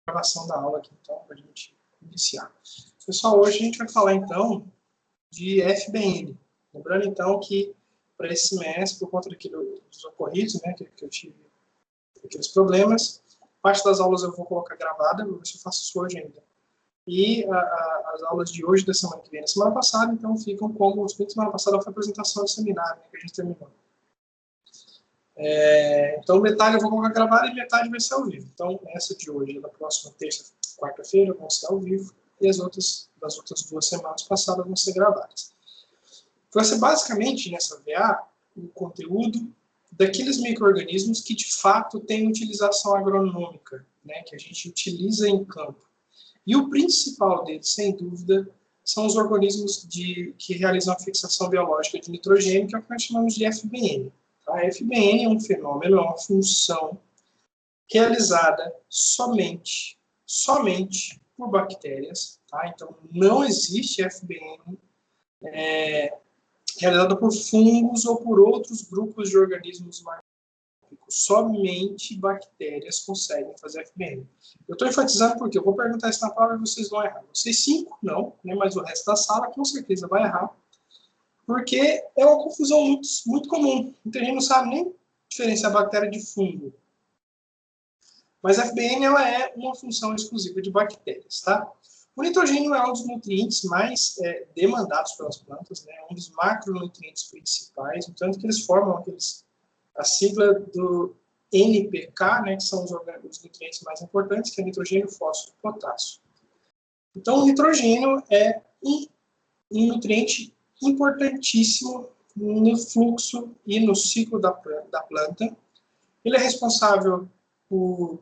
Gravação da aula aqui, então, para a gente iniciar. Pessoal, hoje a gente vai falar, então, de FBN. Lembrando, então, que para esse semestre, por conta dos ocorridos, né, que eu tive aqueles problemas, parte das aulas eu vou colocar gravada, vou ver se eu faço isso hoje ainda. E as aulas de hoje, da semana que vem, da semana passada, então, ficam como os da semana passada foi a apresentação do seminário, né, que a gente terminou. Então, metade eu vou colocar gravada e metade vai ser ao vivo. Então, essa de hoje, na próxima terça, quarta-feira, vão ser ao vivo, e as outras, das outras 2 semanas passadas, vão ser gravadas. Vai ser basicamente, nessa VA, o conteúdo daqueles micro-organismos que, de fato, têm utilização agronômica, né, que a gente utiliza em campo. E o principal deles, sem dúvida, são os organismos que realizam a fixação biológica de nitrogênio, que é o que nós chamamos de FBN. A FBN é um fenômeno, é uma função realizada somente por bactérias. Tá? Então, não existe FBN realizada por fungos ou por outros grupos de organismos macroscópicos. Somente bactérias conseguem fazer FBN. Eu estou enfatizando porque eu vou perguntar isso na prova e vocês vão errar. Vocês 5, não, né, mas o resto da sala com certeza vai errar. Porque é uma confusão muito comum. Muita gente não sabe nem diferenciar bactéria de fungo. Mas a FBN ela é uma função exclusiva de bactérias. Tá? O nitrogênio é um dos nutrientes mais demandados pelas plantas, né? Um dos macronutrientes principais, tanto que eles formam a sigla do NPK, né? Que são os nutrientes mais importantes, que é nitrogênio, fósforo e potássio. Então, o nitrogênio é um nutriente importantíssimo no fluxo e no ciclo da planta. Ele é responsável por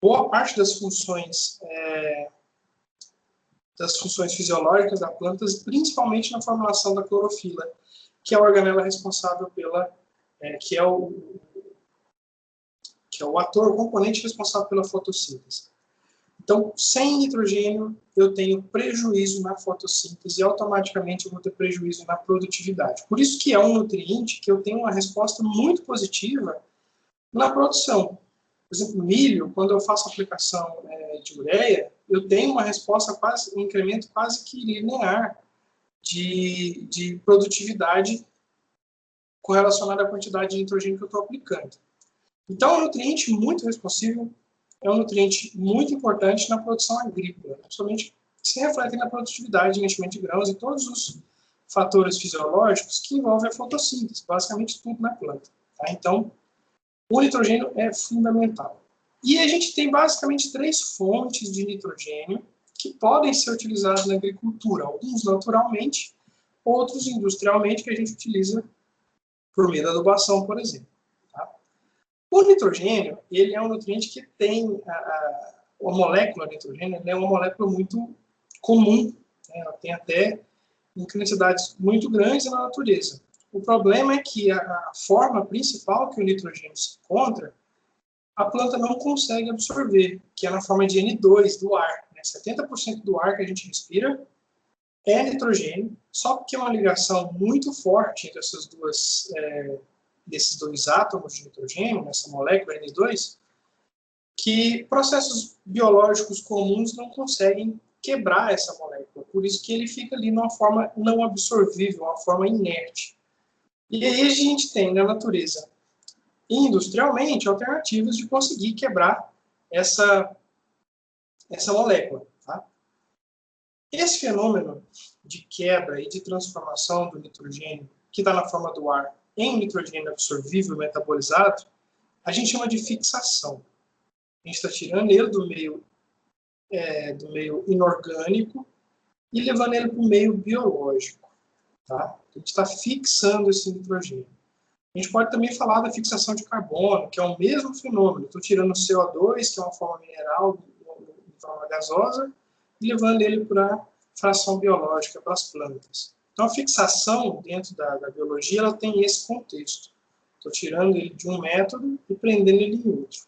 boa parte das funções fisiológicas da planta, principalmente na formulação da clorofila, que é a organela responsável que é o ator, o componente responsável pela fotossíntese. Então, sem nitrogênio, eu tenho prejuízo na fotossíntese e automaticamente eu vou ter prejuízo na produtividade. Por isso que é um nutriente que eu tenho uma resposta muito positiva na produção. Por exemplo, milho, quando eu faço aplicação de ureia, eu tenho uma resposta um incremento quase que linear de produtividade correlacionado à quantidade de nitrogênio que eu estou aplicando. Então, é um nutriente muito responsivo, é um nutriente muito importante na produção agrícola, principalmente se reflete na produtividade, enchimento de grãos e todos os fatores fisiológicos que envolvem a fotossíntese, basicamente tudo na planta. Tá? Então, o nitrogênio é fundamental. E a gente tem basicamente 3 fontes de nitrogênio que podem ser utilizadas na agricultura, alguns naturalmente, outros industrialmente, que a gente utiliza por meio da adubação, por exemplo. O nitrogênio, ele é um nutriente que tem a molécula de nitrogênio, é uma molécula muito comum, né? Ela tem até em quantidades muito grandes na natureza. O problema é que a forma principal que o nitrogênio se encontra, a planta não consegue absorver, que é na forma de N2 do ar. Né? 70% do ar que a gente respira é nitrogênio, só que é uma ligação muito forte entre desses 2 átomos de nitrogênio, nessa molécula N2, que processos biológicos comuns não conseguem quebrar essa molécula. Por isso que ele fica ali numa forma não absorvível, uma forma inerte. E aí a gente tem na natureza, industrialmente, alternativas de conseguir quebrar essa molécula. Tá? Esse fenômeno de quebra e de transformação do nitrogênio, que está na forma do ar, em nitrogênio absorvível metabolizado, a gente chama de fixação. A gente está tirando ele do meio inorgânico e levando ele para o meio biológico. Tá? A gente está fixando esse nitrogênio. A gente pode também falar da fixação de carbono, que é o mesmo fenômeno. Estou tirando o CO2, que é uma forma mineral, de forma gasosa, e levando ele para a fração biológica, para as plantas. Então, a fixação dentro da biologia ela tem esse contexto. Estou tirando ele de um método e prendendo ele em outro.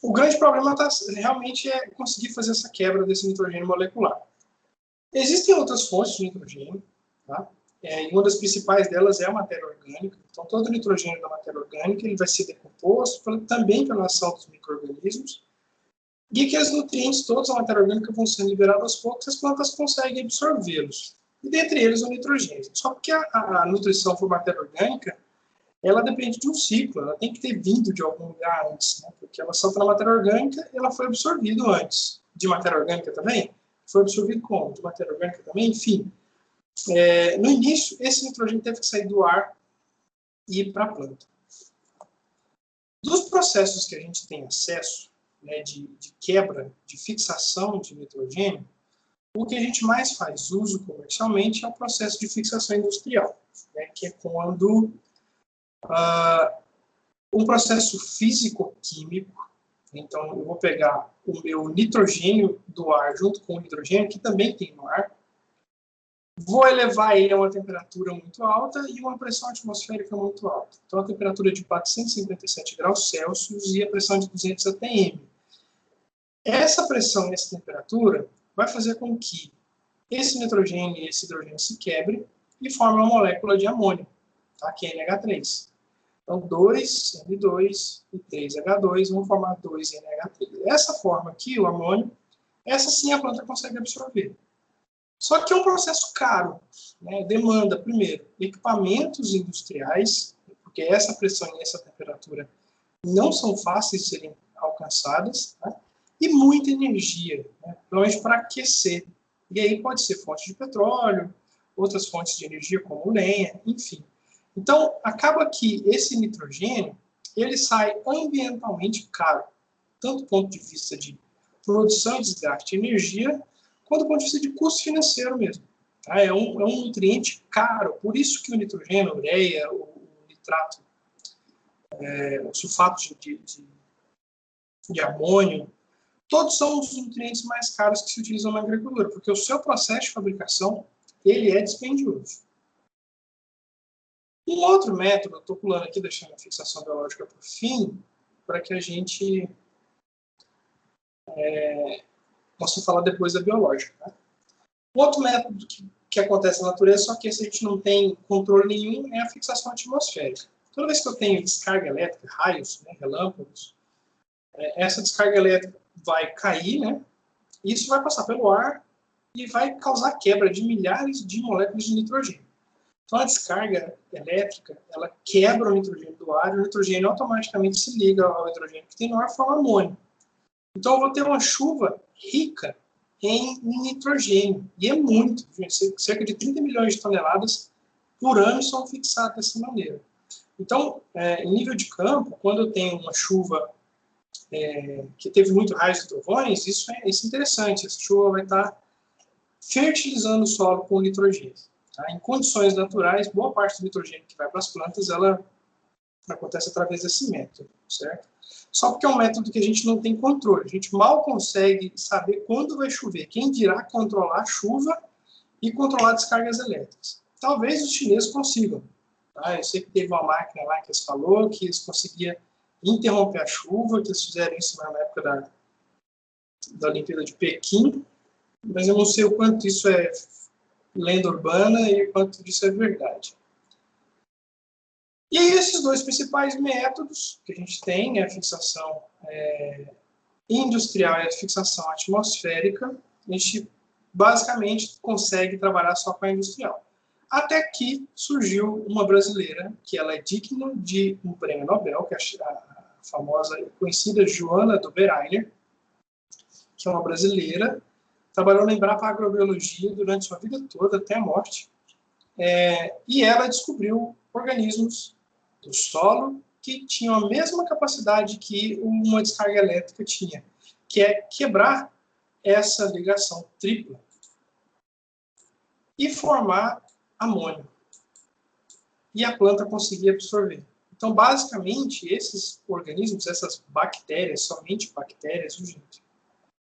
O grande problema realmente é conseguir fazer essa quebra desse nitrogênio molecular. Existem outras fontes de nitrogênio. Tá? E uma das principais delas é a matéria orgânica. Então, todo o nitrogênio da matéria orgânica ele vai ser decomposto também pela ação dos micro-organismos. E aqueles nutrientes todos da matéria orgânica vão sendo liberados aos poucos, as plantas conseguem absorvê-los. E dentre eles o nitrogênio. Só porque a nutrição por matéria orgânica, ela depende de um ciclo, ela tem que ter vindo de algum lugar antes, né? Porque ela só está na matéria orgânica e ela foi absorvida antes. De matéria orgânica também? Foi absorvido como? De matéria orgânica também? Enfim. No início, esse nitrogênio teve que sair do ar e ir para a planta. Dos processos que a gente tem acesso, né, de quebra, de fixação de nitrogênio, o que a gente mais faz uso comercialmente é o processo de fixação industrial, né, que é quando um processo físico-químico, então eu vou pegar o meu nitrogênio do ar junto com o hidrogênio, que também tem no ar, vou elevar ele a uma temperatura muito alta e uma pressão atmosférica muito alta. Então, a temperatura de 457 graus Celsius e a pressão de 200 atm. Essa pressão e essa temperatura vai fazer com que esse nitrogênio e esse hidrogênio se quebrem e formem uma molécula de amônio, tá? Que é NH3. Então, 2N2 e 3H2 vão formar 2NH3. Essa forma aqui, o amônio, essa sim a planta consegue absorver. Só que é um processo caro, né? Demanda, primeiro, equipamentos industriais, porque essa pressão e essa temperatura não são fáceis de serem alcançadas, né? E muita energia, né? Principalmente para aquecer. E aí pode ser fonte de petróleo, outras fontes de energia como lenha, enfim. Então, acaba que esse nitrogênio, ele sai ambientalmente caro, tanto do ponto de vista de produção e desgaste de energia, quanto do ponto de vista de custo financeiro mesmo. Tá? É um nutriente caro, por isso que o nitrogênio, a ureia, o nitrato, o sulfato de amônio, todos são os nutrientes mais caros que se utilizam na agricultura, porque o seu processo de fabricação, ele é dispendioso. Um outro método, eu estou pulando aqui, deixando a fixação biológica para o fim, para que a gente possa falar depois da biológica. Tá? Um outro método que acontece na natureza, só que esse a gente não tem controle nenhum, é a fixação atmosférica. Toda vez que eu tenho descarga elétrica, raios, né, relâmpagos, essa descarga elétrica vai cair, né, e isso vai passar pelo ar e vai causar quebra de milhares de moléculas de nitrogênio. Então, a descarga elétrica, ela quebra o nitrogênio do ar e o nitrogênio automaticamente se liga ao hidrogênio que tem no ar e forma amônio. Então, eu vou ter uma chuva rica em nitrogênio. E é muito, cerca de 30 milhões de toneladas por ano são fixadas dessa maneira. Então, em nível de campo, quando eu tenho uma chuva que teve muito raios e trovões, isso é interessante. Essa chuva vai estar fertilizando o solo com nitrogênio. Tá? Em condições naturais, boa parte do nitrogênio que vai para as plantas, ela acontece através desse método, certo? Só porque é um método que a gente não tem controle. A gente mal consegue saber quando vai chover. Quem dirá controlar a chuva e controlar descargas elétricas? Talvez os chineses consigam. Tá? Eu sei que teve uma máquina lá que eles falou que eles conseguiam interromper a chuva, que eles fizeram isso na época da Olimpíada de Pequim, mas eu não sei o quanto isso é lenda urbana e o quanto disso é verdade. E aí, esses dois principais métodos que a gente tem, né, a fixação industrial e a fixação atmosférica, a gente basicamente consegue trabalhar só com a industrial. Até que surgiu uma brasileira, que ela é digna de um prêmio Nobel, que é a famosa e conhecida Joana do Berainer, que é uma brasileira, trabalhou na Embrapa Agrobiologia durante sua vida toda, até a morte, e ela descobriu organismos do solo que tinham a mesma capacidade que uma descarga elétrica tinha, que é quebrar essa ligação tripla e formar amônio. E a planta conseguia absorver. Então, basicamente, esses organismos, essas bactérias, somente bactérias, gente,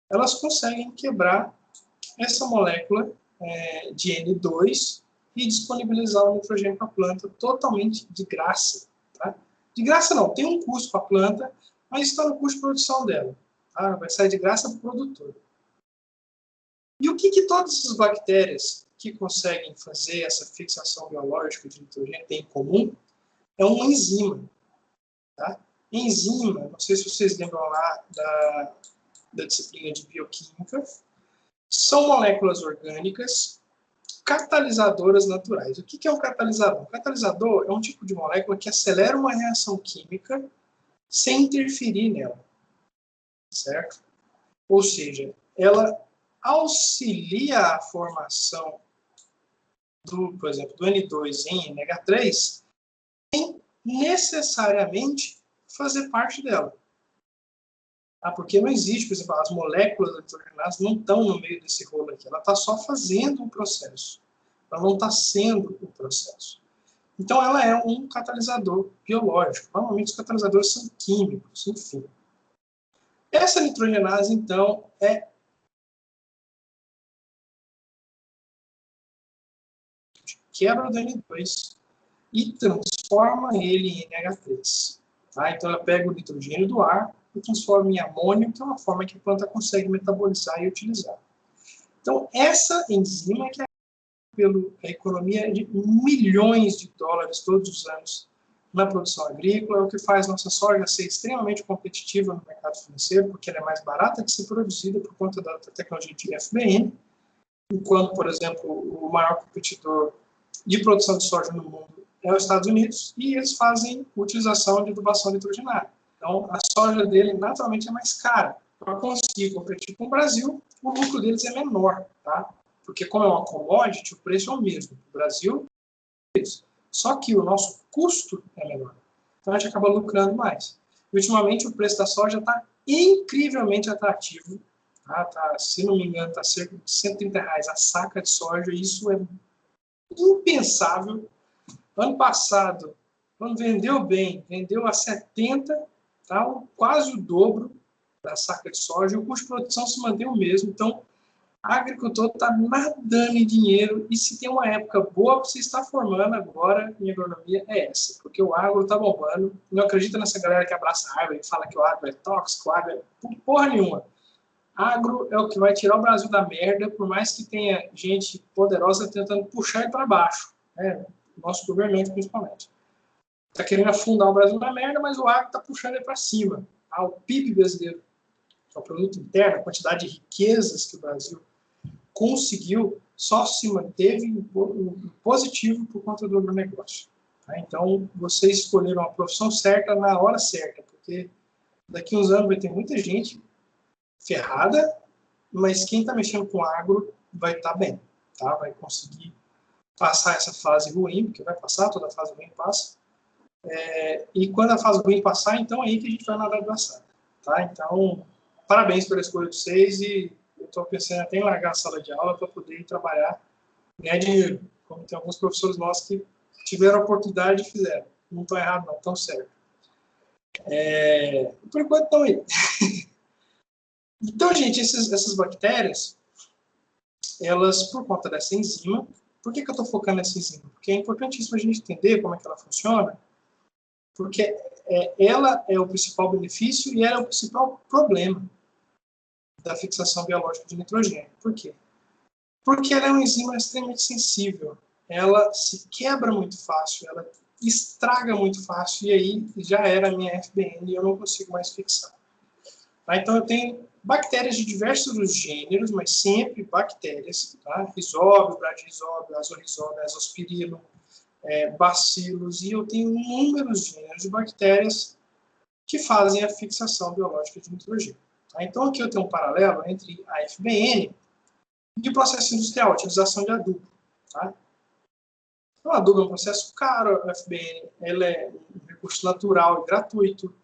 elas conseguem quebrar essa molécula de N2 e disponibilizar o nitrogênio para a planta totalmente de graça. Tá? De graça não, tem um custo para a planta, mas está no custo de produção dela. Tá? Vai sair de graça para o produtor. E o que todas essas bactérias que conseguem fazer essa fixação biológica de nitrogênio têm em comum é uma enzima. Tá? Enzima, não sei se vocês lembram lá da disciplina de bioquímica, são moléculas orgânicas catalisadoras naturais. O que é um catalisador? Um catalisador é um tipo de molécula que acelera uma reação química sem interferir nela, certo? Ou seja, ela auxilia a formação por exemplo, do N2 em NH3, sem necessariamente fazer parte dela. Porque não existe, por exemplo, as moléculas nitrogenadas não estão no meio desse rolo aqui, ela está só fazendo o processo, ela não está sendo o processo. Então, ela é um catalisador biológico. Normalmente, os catalisadores são químicos, enfim. Essa nitrogenase, então, quebra o N2 e transforma ele em NH3. Tá? Então, ela pega o nitrogênio do ar e transforma em amônio, que é uma forma que a planta consegue metabolizar e utilizar. Então, essa enzima que é pela economia de milhões de dólares todos os anos na produção agrícola, é o que faz nossa soja ser extremamente competitiva no mercado financeiro, porque ela é mais barata de ser produzida por conta da tecnologia de FBN, enquanto, por exemplo, o maior competidor de produção de soja no mundo é os Estados Unidos, e eles fazem utilização de adubação nitrogenada. Então, a soja dele, naturalmente, é mais cara. Para conseguir competir com o Brasil, o lucro deles é menor, tá? Porque, como é uma commodity, o preço é o mesmo. No Brasil, é isso. Só que o nosso custo é menor. Então, a gente acaba lucrando mais. E, ultimamente, o preço da soja está incrivelmente atrativo. Se não me engano, está cerca de R$130 a saca de soja. Isso é impensável. Ano passado, quando vendeu bem, vendeu a 70, tá? Quase o dobro da saca de soja, e o custo de produção se mantém o mesmo. Então, o agricultor está nadando em dinheiro, e se tem uma época boa para você estar formando agora em agronomia, é essa, porque o agro está bombando. Não acredita nessa galera que abraça a árvore e fala que o agro é tóxico, o agro é porra nenhuma. Agro é o que vai tirar o Brasil da merda, por mais que tenha gente poderosa tentando puxar ele para baixo, né? Nosso governante, principalmente. Está querendo afundar o Brasil na merda, mas o agro está puxando ele para cima. O PIB brasileiro, que é o produto interno, a quantidade de riquezas que o Brasil conseguiu, só se manteve positivo por conta do agronegócio. Tá? Então, vocês escolheram a profissão certa na hora certa, porque daqui a uns anos vai ter muita gente ferrada, mas quem está mexendo com agro vai estar bem, tá? Vai conseguir passar essa fase ruim, porque vai passar, toda fase ruim passa. E quando a fase ruim passar, então é aí que a gente vai nadar de braçada. Tá? Então, parabéns pela escolha de vocês, e eu estou pensando até em largar a sala de aula para poder ir trabalhar, ganhar dinheiro, como tem alguns professores nossos que tiveram a oportunidade e fizeram. Não estão errados, não, estão certo. Por enquanto, estão aí. Então, gente, essas bactérias, elas, por conta dessa enzima, por que eu estou focando nessa enzima? Porque é importantíssimo a gente entender como é que ela funciona, porque ela é o principal benefício e ela é o principal problema da fixação biológica de nitrogênio. Por quê? Porque ela é uma enzima extremamente sensível. Ela se quebra muito fácil, ela estraga muito fácil, e aí já era a minha FBN e eu não consigo mais fixar. Então, eu tenho bactérias de diversos gêneros, mas sempre bactérias, tá? Rhizóbio, Bradyrhizóbio, Azorhizóbio, Azospirillum, bacilos, e eu tenho inúmeros gêneros de bactérias que fazem a fixação biológica de nitrogênio. Tá? Então, aqui eu tenho um paralelo entre a FBN e o processo industrial, a utilização de adubo. Tá? Então, o adubo é um processo caro, a FBN ela é um recurso natural e gratuito.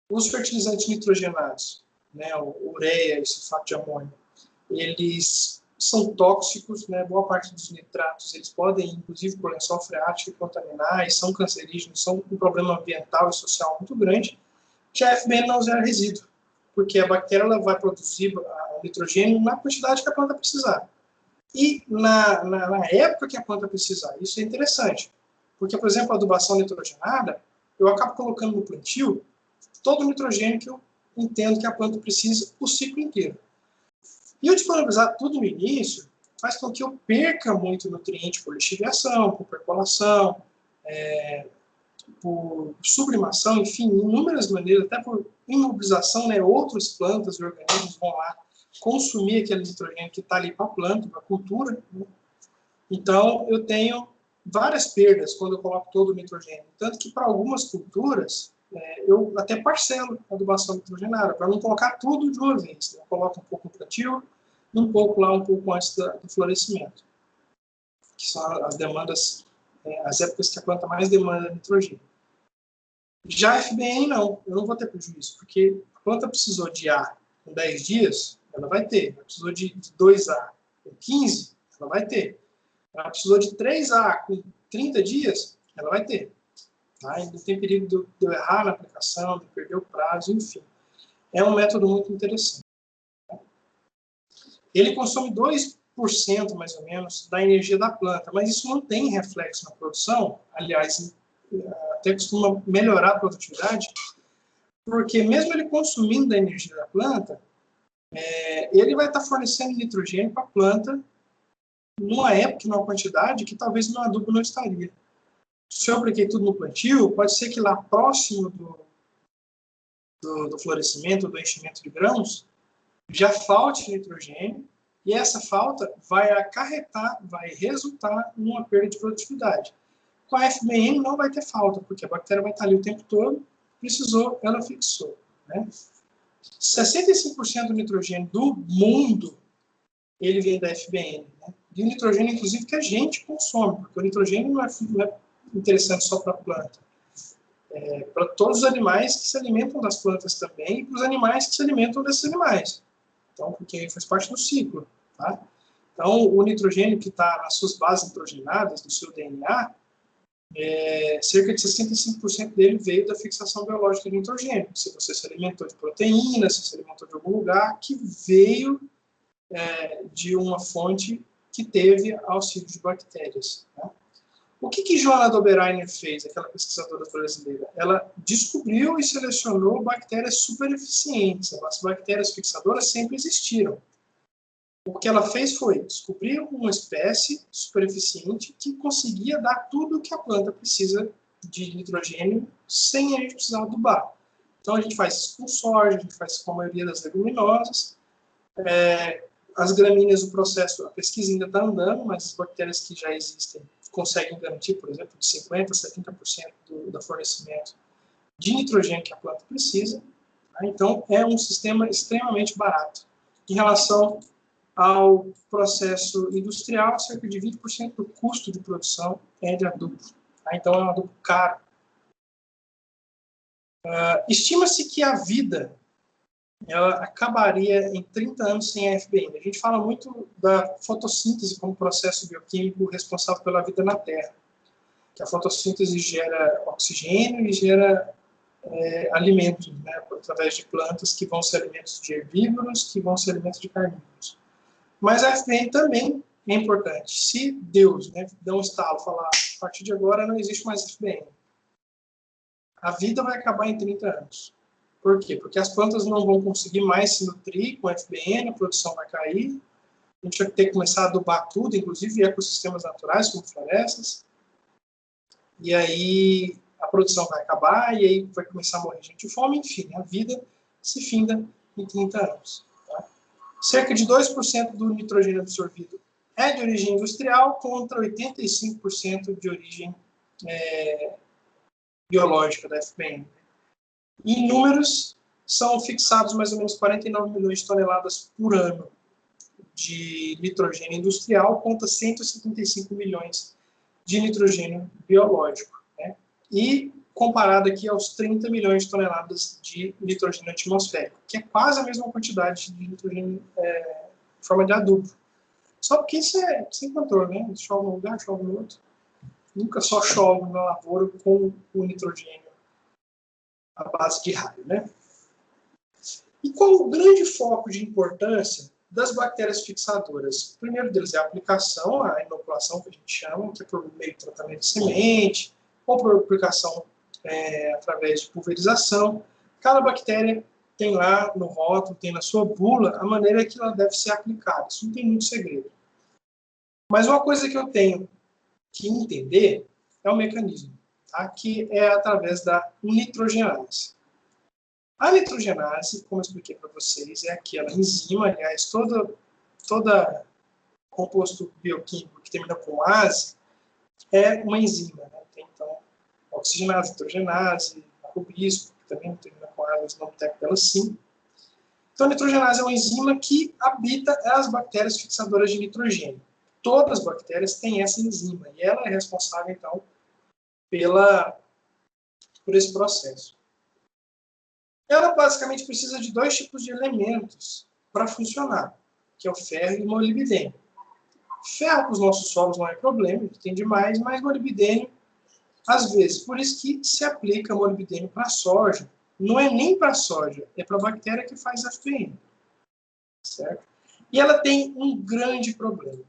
Os fertilizantes nitrogenados, né, o ureia e sulfato de amônio, eles são tóxicos, né, boa parte dos nitratos, eles podem, inclusive, por lençol freático, contaminar, e são cancerígenos, são um problema ambiental e social muito grande. Já a FBN não gera resíduo, porque a bactéria ela vai produzir o nitrogênio na quantidade que a planta precisar. E na época que a planta precisar. Isso é interessante, porque, por exemplo, a adubação nitrogenada, eu acabo colocando no plantio todo o nitrogênio que eu entendo que a planta precisa o ciclo inteiro. E eu disponibilizar tudo no início, faz com que eu perca muito nutriente por lixiviação, por percolação, por sublimação, enfim, inúmeras maneiras, até por imobilização, né, outras plantas e organismos vão lá consumir aquele nitrogênio que está ali para a planta, para a cultura, né? Então, eu tenho várias perdas quando eu coloco todo o nitrogênio. Tanto que, para algumas culturas, eu até parcelo a adubação nitrogenada, para não colocar tudo de uma vez. Eu coloco um pouco no plantio, um pouco lá, um pouco antes do florescimento, que são as demandas, as épocas que a planta mais demanda nitrogênio. Já a FBN, não. Eu não vou ter prejuízo, porque a planta precisou de A com 10 dias, ela vai ter. Ela precisou de 2A com 15, ela vai ter. Ela precisou de 3A com 30 dias, ela vai ter. Tá? E não tem perigo de eu errar na aplicação, de perder o prazo, enfim. É um método muito interessante. Ele consome 2%, mais ou menos, da energia da planta, mas isso não tem reflexo na produção. Aliás, até costuma melhorar a produtividade, porque mesmo ele consumindo da energia da planta, ele vai estar fornecendo nitrogênio para a planta numa época, numa quantidade que talvez no adubo não estaria. Se eu apliquei tudo no plantio, pode ser que lá próximo do florescimento, do enchimento de grãos, já falte nitrogênio, e essa falta vai acarretar, vai resultar numa perda de produtividade. Com a FBN não vai ter falta, porque a bactéria vai estar ali o tempo todo, precisou, ela fixou. Né? 65% do nitrogênio do mundo, ele vem da FBN. Né? E o nitrogênio, inclusive, que a gente consome, porque o nitrogênio não é interessante só para a planta. Para todos os animais que se alimentam das plantas também, e para os animais que se alimentam desses animais. Então, porque faz parte do ciclo. Tá? Então, o nitrogênio que está nas suas bases nitrogenadas, no seu DNA, cerca de 65% dele veio da fixação biológica de nitrogênio. Se você se alimentou de proteína, se se alimentou de algum lugar que veio de uma fonte que teve auxílio de bactérias. Tá? O que Joana Dobereiner fez, aquela pesquisadora brasileira? Ela descobriu e selecionou bactérias super eficientes. As bactérias fixadoras sempre existiram. O que ela fez foi descobrir uma espécie super eficiente que conseguia dar tudo o que a planta precisa de nitrogênio sem a gente precisar adubar. Então a gente faz isso com soja, a gente faz isso com a maioria das leguminosas. As gramíneas, o processo, a pesquisa ainda está andando, mas as bactérias que já existem conseguem garantir, por exemplo, de 50% a 70% do fornecimento de nitrogênio que a planta precisa. Tá? Então é um sistema extremamente barato. Em relação ao processo industrial, cerca de 20% do custo de produção é de adubo. Tá? Então, é um adubo caro. Estima-se que a vida ela acabaria em 30 anos sem a FBN. A gente fala muito da fotossíntese como processo bioquímico responsável pela vida na Terra. Que a fotossíntese gera oxigênio e gera alimentos, né, através de plantas que vão ser alimentos de herbívoros, que vão ser alimentos de carnívoros. Mas a FBN também é importante. Se Deus, né, der um estalo e falar, a partir de agora não existe mais FBN, a vida vai acabar em 30 anos. Por quê? Porque as plantas não vão conseguir mais se nutrir com FBN, a produção vai cair, a gente vai ter que começar a adubar tudo, inclusive ecossistemas naturais, como florestas, e aí a produção vai acabar, e aí vai começar a morrer gente de fome, enfim, a vida se finda em 30 anos. Cerca de 2% do nitrogênio absorvido é de origem industrial, contra 85% de origem biológica da FBN. E em números, são fixados mais ou menos 49 milhões de toneladas por ano de nitrogênio industrial, contra 175 milhões de nitrogênio biológico. Né? E comparado aqui aos 30 milhões de toneladas de nitrogênio atmosférico, que é quase a mesma quantidade de nitrogênio em forma de adubo. Só porque isso é sem controle, né? Chove num lugar, chove no outro. Nunca só chove na lavoura com o nitrogênio à base de raio, né? E qual o grande foco de importância das bactérias fixadoras? O primeiro deles é a aplicação, a inoculação, que a gente chama, que é por meio de tratamento de semente, ou por aplicação através de pulverização. Cada bactéria tem lá no rótulo, tem na sua bula, a maneira que ela deve ser aplicada. Isso não tem muito segredo. Mas uma coisa que eu tenho que entender é o mecanismo, tá? Que é através da nitrogenase. A nitrogenase, como eu expliquei para vocês, é aquela enzima, aliás, toda composto bioquímico que termina com ase é uma enzima, né? Tem, então, oxigenase, nitrogenase, rubisco, que também termina com ase, mas não tem pela sim. Então, a nitrogenase é uma enzima que habita as bactérias fixadoras de nitrogênio. Todas as bactérias têm essa enzima, e ela é responsável, então, por esse processo. Ela basicamente precisa de dois tipos de elementos para funcionar, que é o ferro e o molibdênio. Ferro para os nossos solos não é problema, tem demais, mas molibdênio, às vezes. Por isso que se aplica molibdênio para a soja. Não é nem para a soja, é para a bactéria que faz FPN. Certo? E ela tem um grande problema.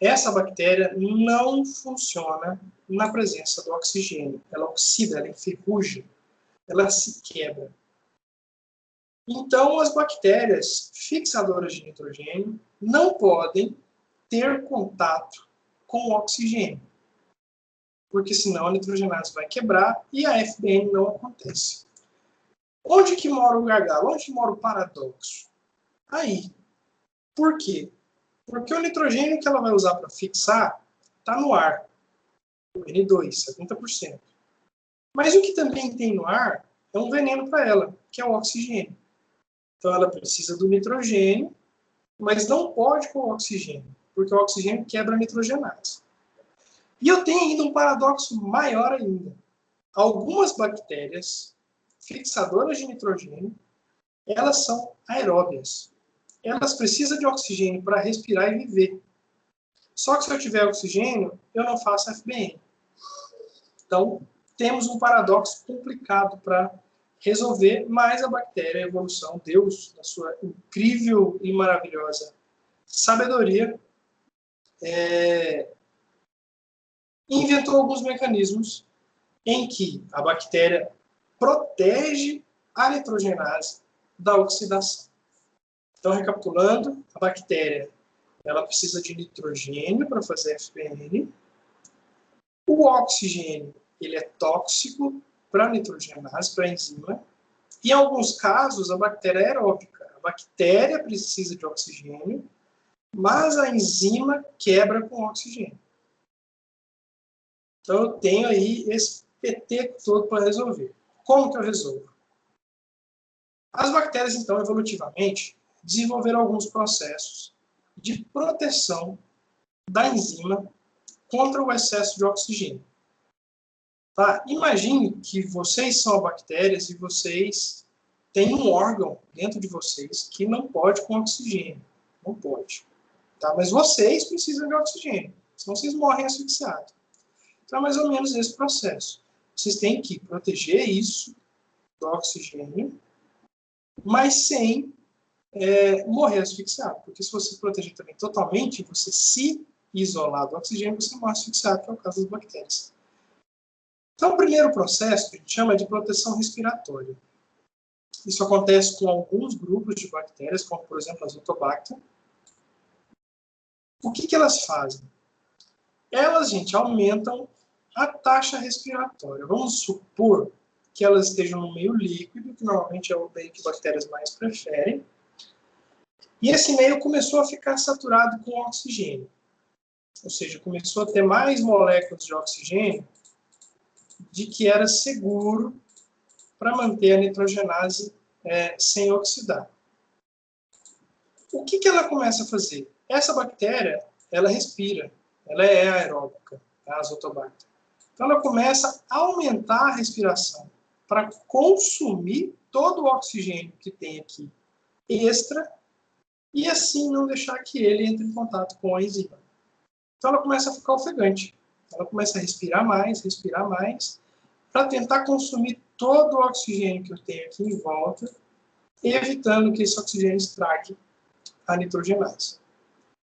Essa bactéria não funciona na presença do oxigênio. Ela oxida, ela enferruja, ela se quebra. Então, as bactérias fixadoras de nitrogênio não podem ter contato com o oxigênio, porque senão a nitrogenase vai quebrar e a FBN não acontece. Onde que mora o gargalo? Onde mora o paradoxo? Aí. Por quê? Porque o nitrogênio que ela vai usar para fixar está no ar, o N2, 70%. Mas o que também tem no ar é um veneno para ela, que é o oxigênio. Então ela precisa do nitrogênio, mas não pode com o oxigênio, porque o oxigênio quebra a nitrogenase. E eu tenho ainda um paradoxo maior ainda. Algumas bactérias fixadoras de nitrogênio, elas são aeróbias. Elas precisam de oxigênio para respirar e viver. Só que se eu tiver oxigênio, eu não faço FBN. Então, temos um paradoxo complicado para resolver, mas a bactéria, a evolução, Deus, na sua incrível e maravilhosa sabedoria, inventou alguns mecanismos em que a bactéria protege a nitrogenase da oxidação. Então, recapitulando, a bactéria ela precisa de nitrogênio para fazer FPN. O oxigênio ele é tóxico para a nitrogenase, para a enzima. Em alguns casos, a bactéria é aeróbica. A bactéria precisa de oxigênio, mas a enzima quebra com oxigênio. Então, eu tenho aí esse PT todo para resolver. Como que eu resolvo? As bactérias, então, evolutivamente, desenvolveram alguns processos de proteção da enzima contra o excesso de oxigênio. Tá? Imagine que vocês são bactérias e vocês têm um órgão dentro de vocês que não pode com oxigênio. Não pode. Tá? Mas vocês precisam de oxigênio, senão vocês morrem asfixiados. Então é mais ou menos esse processo. Vocês têm que proteger isso do oxigênio, mas sem morrer asfixiado. Porque se você proteger também totalmente, você se isolar do oxigênio, você morre asfixiado, que é o caso das bactérias. Então, o primeiro processo que a gente chama de proteção respiratória. Isso acontece com alguns grupos de bactérias, como, por exemplo, as Azotobacter. O que elas fazem? Elas, gente, aumentam a taxa respiratória. Vamos supor que elas estejam no meio líquido, que normalmente é o meio que bactérias mais preferem, e esse meio começou a ficar saturado com oxigênio. Ou seja, começou a ter mais moléculas de oxigênio de que era seguro para manter a nitrogenase sem oxidar. O que ela começa a fazer? Essa bactéria, ela respira, ela é aeróbica, a Azotobacter. Então ela começa a aumentar a respiração para consumir todo o oxigênio que tem aqui extra e assim não deixar que ele entre em contato com a enzima. Então ela começa a ficar ofegante. Ela começa a respirar mais, para tentar consumir todo o oxigênio que eu tenho aqui em volta, evitando que esse oxigênio estrague a nitrogenase.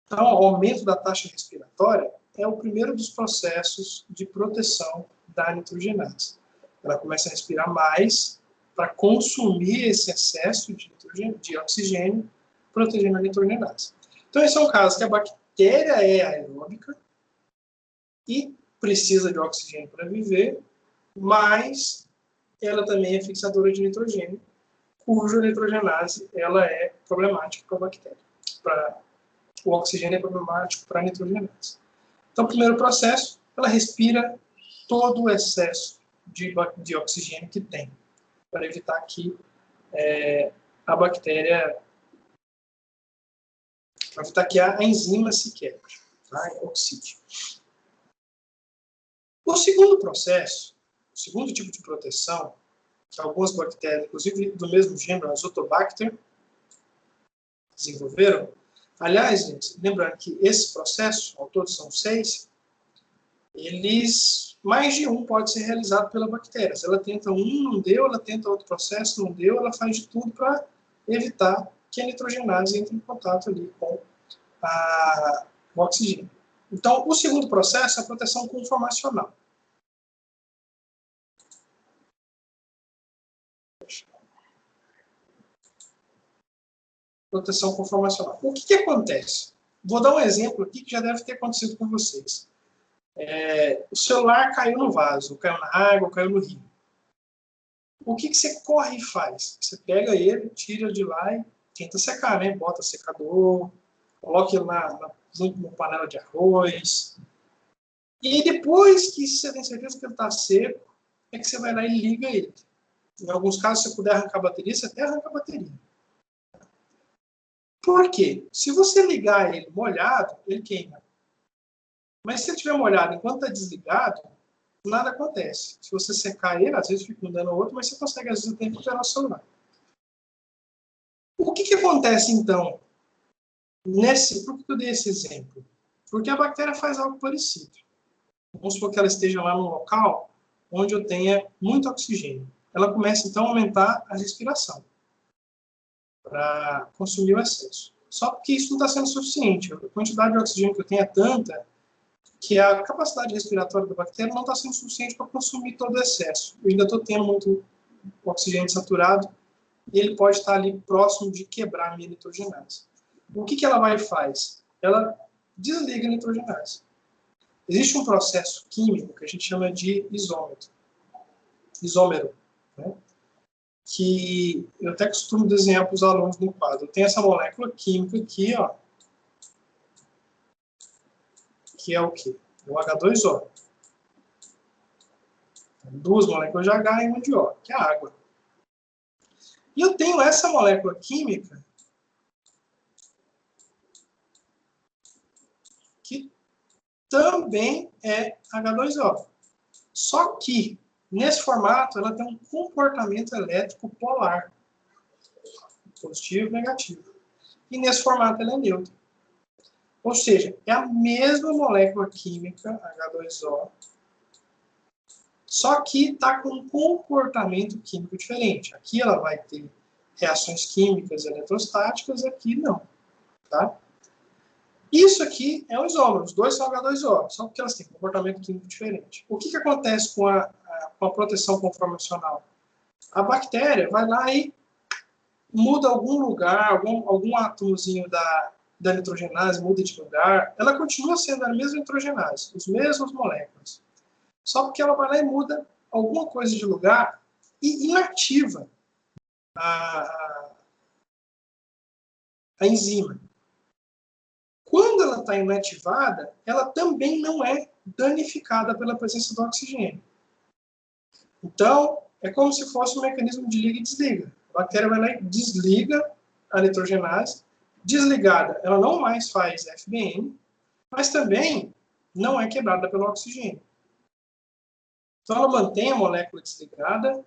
Então, o aumento da taxa respiratória é o primeiro dos processos de proteção da nitrogenase. Ela começa a respirar mais para consumir esse excesso de oxigênio, protegendo a nitrogenase. Então, esse é um caso que bactéria é aeróbica e precisa de oxigênio para viver, mas ela também é fixadora de nitrogênio, cuja nitrogenase ela é problemática para a bactéria. O oxigênio é problemático para a nitrogenase. Então, o primeiro processo, ela respira todo o excesso de oxigênio que tem, para evitar que a bactéria, para evitar que a enzima se quebre, tá? Oxide. O segundo processo, o segundo tipo de proteção, que algumas bactérias, inclusive do mesmo gênero, Azotobacter, desenvolveram. Aliás, gente, lembrando que esse processo, ao todo são 6, mais de um pode ser realizado pela bactéria. Se ela tenta um, não deu, ela tenta outro processo, não deu, ela faz de tudo para evitar que a nitrogenase entre em contato ali com o oxigênio. Então, o segundo processo é a proteção conformacional. Proteção conformacional. O que acontece? Vou dar um exemplo aqui que já deve ter acontecido com vocês. O celular caiu no vaso, caiu na água, caiu no rio. O que você corre e faz? Você pega ele, tira de lá e tenta secar, né? Bota secador, coloca ele junto com uma panela de arroz. E depois que você tem certeza que ele está seco, é que você vai lá e liga ele. Em alguns casos, se você puder arrancar a bateria, você até arranca a bateria. Por quê? Se você ligar ele molhado, ele queima. Mas se ele estiver molhado enquanto está desligado, nada acontece. Se você secar ele, às vezes fica um dano ao outro, mas você consegue, às vezes, até recuperar o celular. O que acontece, então, por que eu dei esse exemplo? Porque a bactéria faz algo parecido. Vamos supor que ela esteja lá num local onde eu tenha muito oxigênio. Ela começa, então, a aumentar a respiração para consumir o excesso. Só que isso não está sendo suficiente. A quantidade de oxigênio que eu tenho é tanta que a capacidade respiratória da bactéria não está sendo suficiente para consumir todo o excesso. Eu ainda estou tendo muito oxigênio saturado e ele pode estar ali próximo de quebrar a minha nitrogenase. O que ela vai e faz? Ela desliga a nitrogenase. Existe um processo químico que a gente chama de isômero, né? Que eu até costumo desenhar para os alunos no quadro. Tem essa molécula química aqui, ó, que é o quê? O H2O. Duas moléculas de H e uma de O, que é a água. E eu tenho essa molécula química que também é H2O. Só que, nesse formato, ela tem um comportamento elétrico polar. Positivo e negativo. E nesse formato ela é neutra. Ou seja, é a mesma molécula química, H2O, só que está com um comportamento químico diferente. Aqui ela vai ter reações químicas eletrostáticas, aqui não. Tá? Isso aqui é um isômero, os dois são H2O, só porque elas têm comportamento químico diferente. O que acontece com a proteção conformacional? A bactéria vai lá e muda algum lugar, algum átomozinho da nitrogenase, muda de lugar, ela continua sendo a mesma nitrogenase, as mesmas moléculas. Só porque ela vai lá e muda alguma coisa de lugar e inativa a enzima. Quando ela está inativada, ela também não é danificada pela presença do oxigênio. Então, é como se fosse um mecanismo de liga e desliga. A bactéria vai lá e desliga a nitrogenase. Desligada, ela não mais faz FBN, mas também não é quebrada pelo oxigênio. Então, ela mantém a molécula desligada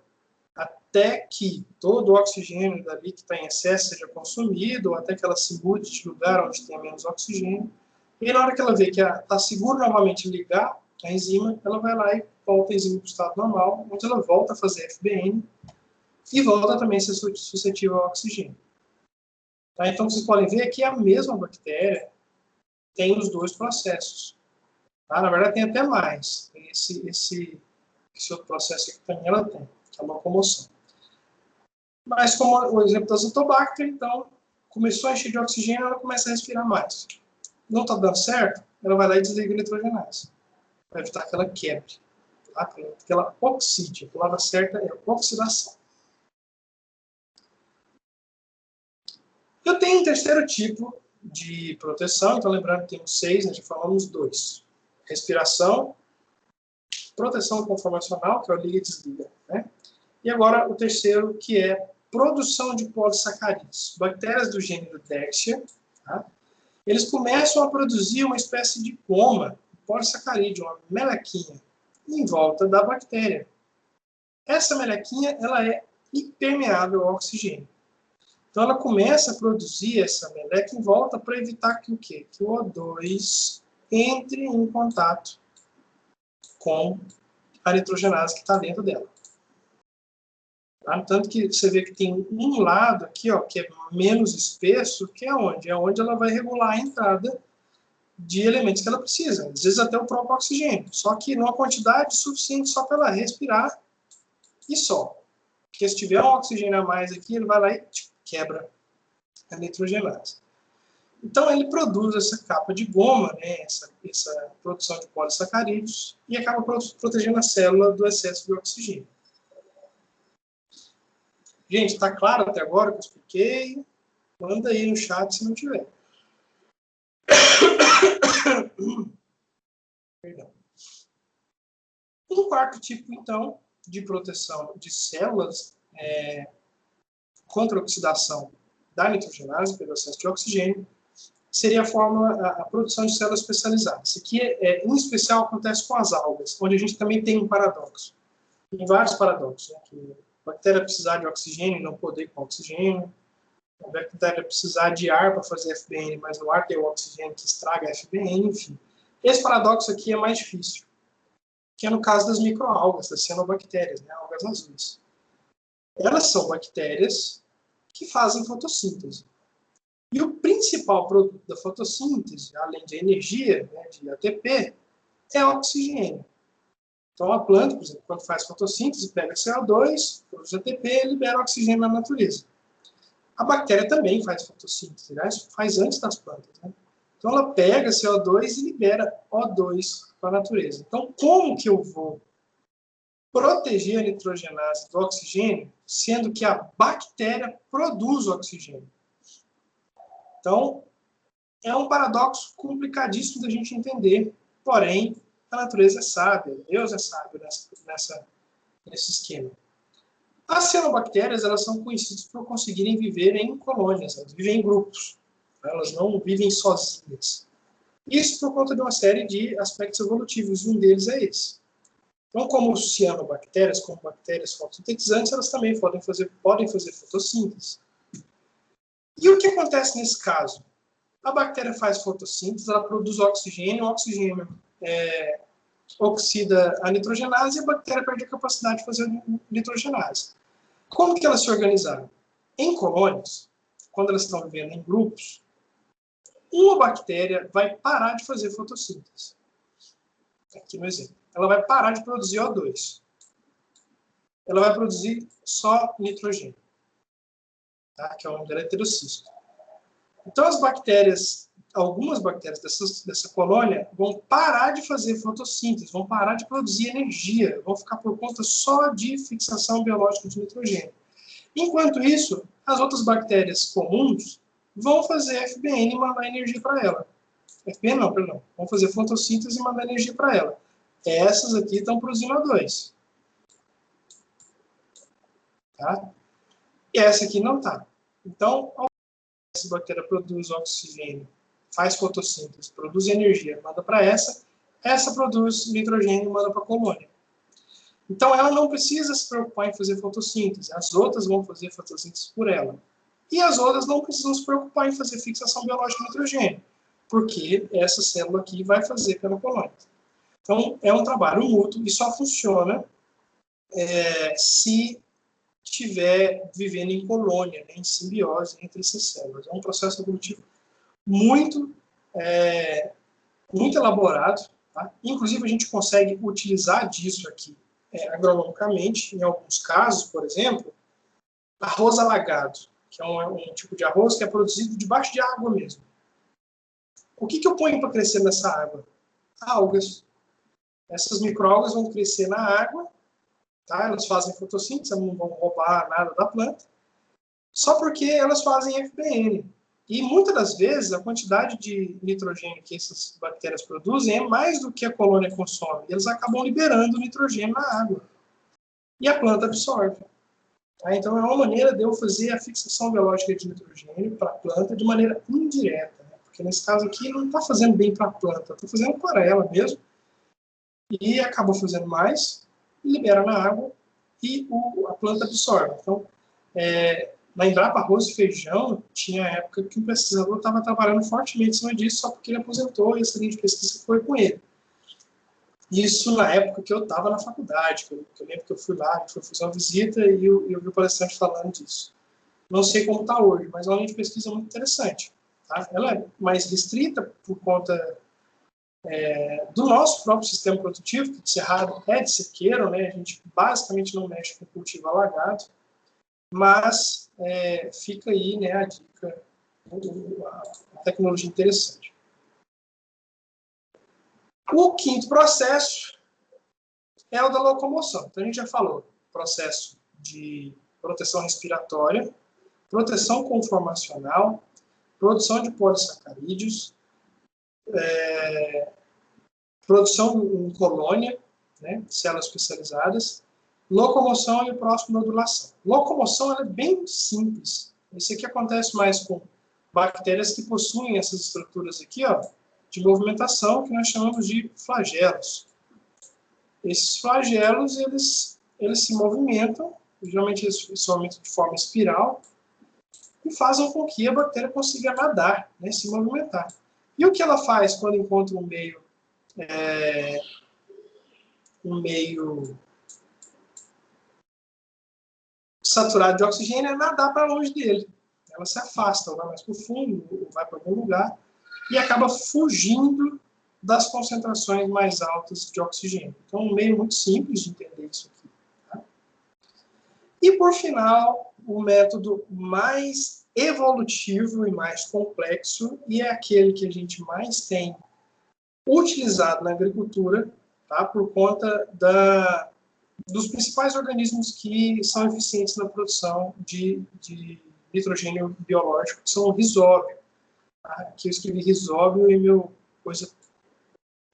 até que todo o oxigênio dali que está em excesso seja consumido, ou até que ela se mude de lugar onde tem menos oxigênio. E na hora que ela vê que está seguro novamente ligar a enzima, ela vai lá e volta a enzima para o estado normal, onde ela volta a fazer FBN e volta também a ser suscetível ao oxigênio. Tá? Então, vocês podem ver que a mesma bactéria tem os dois processos. Tá? Na verdade, tem até mais. Tem esse outro processo aqui também ela tem, que é a locomoção. Mas, como o exemplo da Azotobacter, então, começou a encher de oxigênio, ela começa a respirar mais. não está dando certo, ela vai lá e desliga a nitrogenase, para evitar que ela quebre, tá? Que ela oxide. A palavra certa é oxidação. Eu tenho um terceiro tipo de proteção, então lembrando que temos 6, nós já falamos 2. Respiração, proteção conformacional, que é o liga e desliga, né? E agora o terceiro, que é produção de polissacarídeos. Bactérias do gênero Dexia, tá? Eles começam a produzir uma espécie de goma, polissacarídeo, uma melequinha, em volta da bactéria. Essa melequinha ela é impermeável ao oxigênio. Então ela começa a produzir essa meleca em volta para evitar que o quê? Que o O2 entre em contato com a nitrogenase que está dentro dela. Tá? Tanto que você vê que tem um lado aqui, ó, que é menos espesso, que é onde? É onde ela vai regular a entrada de elementos que ela precisa, às vezes até o próprio oxigênio, só que numa quantidade suficiente só para ela respirar e só. Porque se tiver um oxigênio a mais aqui, ele vai lá e quebra a nitrogenase. Então ele produz essa capa de goma, né, essa produção de polissacarídeos, e acaba protegendo a célula do excesso de oxigênio. Gente, está claro até agora que eu expliquei? Manda aí no chat se não tiver. Perdão. Um quarto tipo, então, de proteção de células contra a oxidação da nitrogenase pelo excesso de oxigênio seria a produção de células especializadas. Isso aqui, em especial, acontece com as algas, onde a gente também tem um paradoxo. Tem vários paradoxos, né? Que a bactéria precisar de oxigênio e não poder com oxigênio. A bactéria precisar de ar para fazer FBN, mas no ar tem o oxigênio que estraga a FBN, enfim. Esse paradoxo aqui é mais difícil, que é no caso das microalgas, das cianobactérias, né? Algas azuis. Elas são bactérias que fazem fotossíntese. E o principal produto da fotossíntese, além de energia, né, de ATP, é o oxigênio. Então, a planta, por exemplo, quando faz fotossíntese, pega CO2, produz ATP e libera oxigênio na natureza. A bactéria também faz fotossíntese, né? Faz antes das plantas. Né? Então, ela pega CO2 e libera O2 para a natureza. Então, como que eu vou proteger a nitrogenase do oxigênio, sendo que a bactéria produz oxigênio? Então, é um paradoxo complicadíssimo da gente entender, porém, a natureza é sábia, Deus é sábio nesse esquema. As cianobactérias, elas são conhecidas por conseguirem viver em colônias, elas vivem em grupos, elas não vivem sozinhas. Isso por conta de uma série de aspectos evolutivos, e um deles é esse. Então, como cianobactérias, como bactérias fotossintetizantes, elas também podem fazer fotossíntese. E o que acontece nesse caso? A bactéria faz fotossíntese, ela produz oxigênio, o oxigênio oxida a nitrogenase e a bactéria perde a capacidade de fazer nitrogenase. Como que elas se organizaram? Em colônias, quando elas estão vivendo em grupos, uma bactéria vai parar de fazer fotossíntese. Aqui no exemplo. Ela vai parar de produzir O2. Ela vai produzir só nitrogênio, tá? Que é o nome dela, heterocisto. Então, as bactérias, algumas bactérias dessa colônia vão parar de fazer fotossíntese, vão parar de produzir energia, vão ficar por conta só de fixação biológica de nitrogênio. Enquanto isso, as outras bactérias comuns vão fazer FBN e mandar energia para ela. FBN não, perdão. Vão fazer fotossíntese e mandar energia para ela. Essas aqui estão produzindo O2. Tá? E essa aqui não está. Então, essa bactéria produz oxigênio, faz fotossíntese, produz energia, manda para essa produz nitrogênio e manda para a colônia. Então, ela não precisa se preocupar em fazer fotossíntese, as outras vão fazer fotossíntese por ela. E as outras não precisam se preocupar em fazer fixação biológica de nitrogênio, porque essa célula aqui vai fazer pela colônia. Então, é um trabalho mútuo e só funciona se estiver vivendo em colônia, né, em simbiose entre essas células. É um processo evolutivo muito elaborado. Tá? Inclusive, a gente consegue utilizar disso aqui agronomicamente, em alguns casos, por exemplo, arroz alagado, que é um tipo de arroz que é produzido debaixo de água mesmo. O que eu ponho para crescer nessa água? Algas. Essas microalgas vão crescer na água, tá? Elas fazem fotossíntese, não vão roubar nada da planta, só porque elas fazem FBN. E muitas das vezes a quantidade de nitrogênio que essas bactérias produzem é mais do que a colônia consome. E elas acabam liberando nitrogênio na água. E a planta absorve. Tá? Então é uma maneira de eu fazer a fixação biológica de nitrogênio para a planta de maneira indireta. Né? Porque nesse caso aqui não está fazendo bem para a planta, está fazendo para ela mesmo. E acaba fazendo mais, libera na água e a planta absorve. Então, na Embrapa Arroz e Feijão, tinha época que o pesquisador estava trabalhando fortemente em cima disso, só porque ele aposentou e essa linha de pesquisa foi com ele. Isso na época que eu estava na faculdade, que eu lembro que eu fui lá, fui fazer uma visita e eu vi o palestrante falando disso. Não sei como está hoje, mas é uma linha de pesquisa muito interessante. Tá? Ela é mais restrita por conta do nosso próprio sistema produtivo, que de cerrado é de sequeiro, né? A gente basicamente não mexe com cultivo alagado, mas fica aí, né, a dica, a tecnologia interessante. O quinto processo é o da locomoção. Então, a gente já falou processo de proteção respiratória, proteção conformacional, produção de polissacarídeos, produção em colônia, né, células especializadas, locomoção e próximo-nodulação. Locomoção é bem simples. Isso aqui acontece mais com bactérias que possuem essas estruturas aqui, ó, de movimentação, que nós chamamos de flagelos. Esses flagelos, eles se movimentam, geralmente eles se movimentam de forma espiral, e fazem com que a bactéria consiga nadar, né, se movimentar. E o que ela faz quando encontra um meio saturado de oxigênio é nadar para longe dele. Ela se afasta, ou vai mais para o fundo, ou vai para algum lugar, e acaba fugindo das concentrações mais altas de oxigênio. Então, um meio muito simples de entender isso aqui. Tá? E, por final, o método mais evolutivo e mais complexo, e é aquele que a gente mais tem utilizado na agricultura, tá? Por conta dos principais organismos que são eficientes na produção de nitrogênio biológico, que são o risóbio. Tá? Aqui eu escrevi risóbio e meu coisa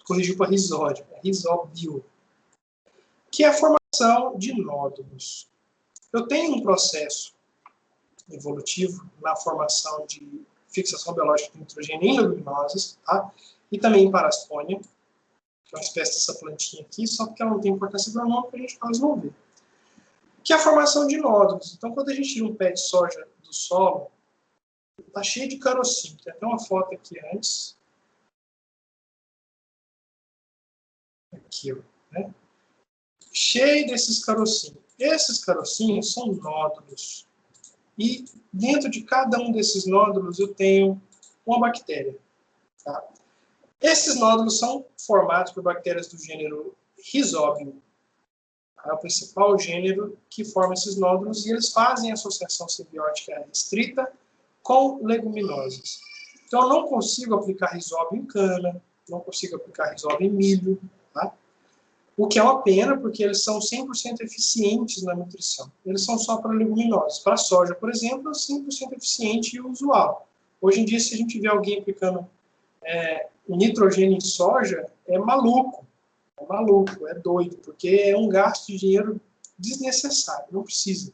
corrigiu para risódio, é risóbio, que é a formação de nódulos. Eu tenho um processo evolutivo na formação de fixação biológica de nitrogênio em leguminosas, tá? E também em parasitônia, que é uma espécie dessa plantinha aqui, só porque ela não tem importância agronômica, a gente quase não vê. Que é a formação de nódulos. Então, quando a gente tira um pé de soja do solo, está cheio de carocinho. Tem até uma foto aqui antes. Aqui, ó, né? Cheio desses carocinhos. Esses carocinhos são nódulos. E dentro de cada um desses nódulos eu tenho uma bactéria. Tá? Esses nódulos são formados por bactérias do gênero Rhizóbio. É o principal gênero que forma esses nódulos e eles fazem associação simbiótica restrita com leguminosas. Então, eu não consigo aplicar Rhizóbio em cana, não consigo aplicar Rhizóbio em milho, tá? O que é uma pena, porque eles são 100% eficientes na nutrição. Eles são só para leguminosas. Para a soja, por exemplo, é 100% eficiente e usual. Hoje em dia, se a gente vê alguém aplicando nitrogênio em soja, é maluco, é doido, porque é um gasto de dinheiro desnecessário, não precisa.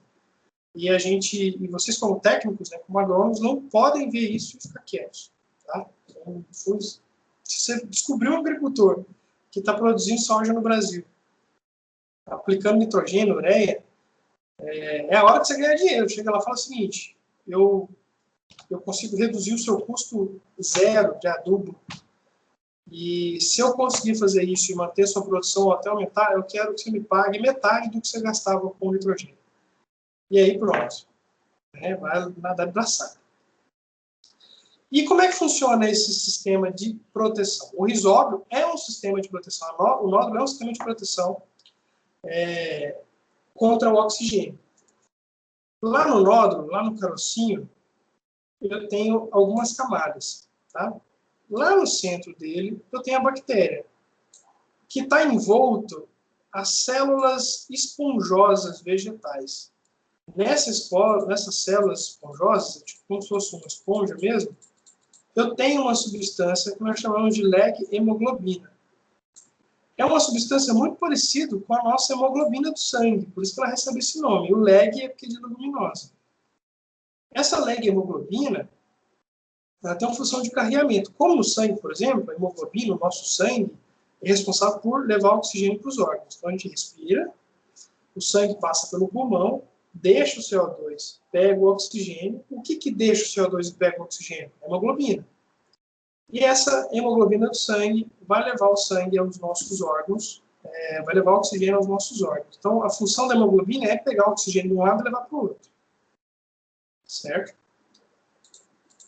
E vocês como técnicos, né, como agrônomos, não podem ver isso e ficar quietos. Tá? Então, se você descobrir um agricultor que está produzindo soja no Brasil, aplicando nitrogênio, ureia, é a hora que você ganha dinheiro. Chega lá e fala o seguinte, eu consigo reduzir o seu custo zero de adubo, e se eu conseguir fazer isso e manter sua produção ou até aumentar, eu quero que você me pague metade do que você gastava com nitrogênio. E aí pronto. Vai nadar de braçada. E como é que funciona esse sistema de proteção? O risóbio é um sistema de proteção, o nódulo é um sistema de proteção contra o oxigênio. Lá no nódulo, lá no carocinho, eu tenho algumas camadas. Tá? Lá no centro dele, eu tenho a bactéria, que está envolto as células esponjosas vegetais. Nessas células esponjosas, tipo como se fosse uma esponja mesmo, eu tenho uma substância que nós chamamos de leg-hemoglobina. É uma substância muito parecida com a nossa hemoglobina do sangue, por isso que ela recebe esse nome. O leg é porque é de leguminosa. Essa leg-hemoglobina tem uma função de carreamento. Como no sangue, por exemplo, a hemoglobina, o nosso sangue, é responsável por levar oxigênio para os órgãos. Então a gente respira, o sangue passa pelo pulmão, deixa o CO2, pega o oxigênio. O que deixa o CO2 e pega o oxigênio? A hemoglobina. E essa hemoglobina do sangue vai levar o sangue aos nossos órgãos, vai levar o oxigênio aos nossos órgãos. Então, a função da hemoglobina é pegar o oxigênio de um lado e levar para o outro. Certo?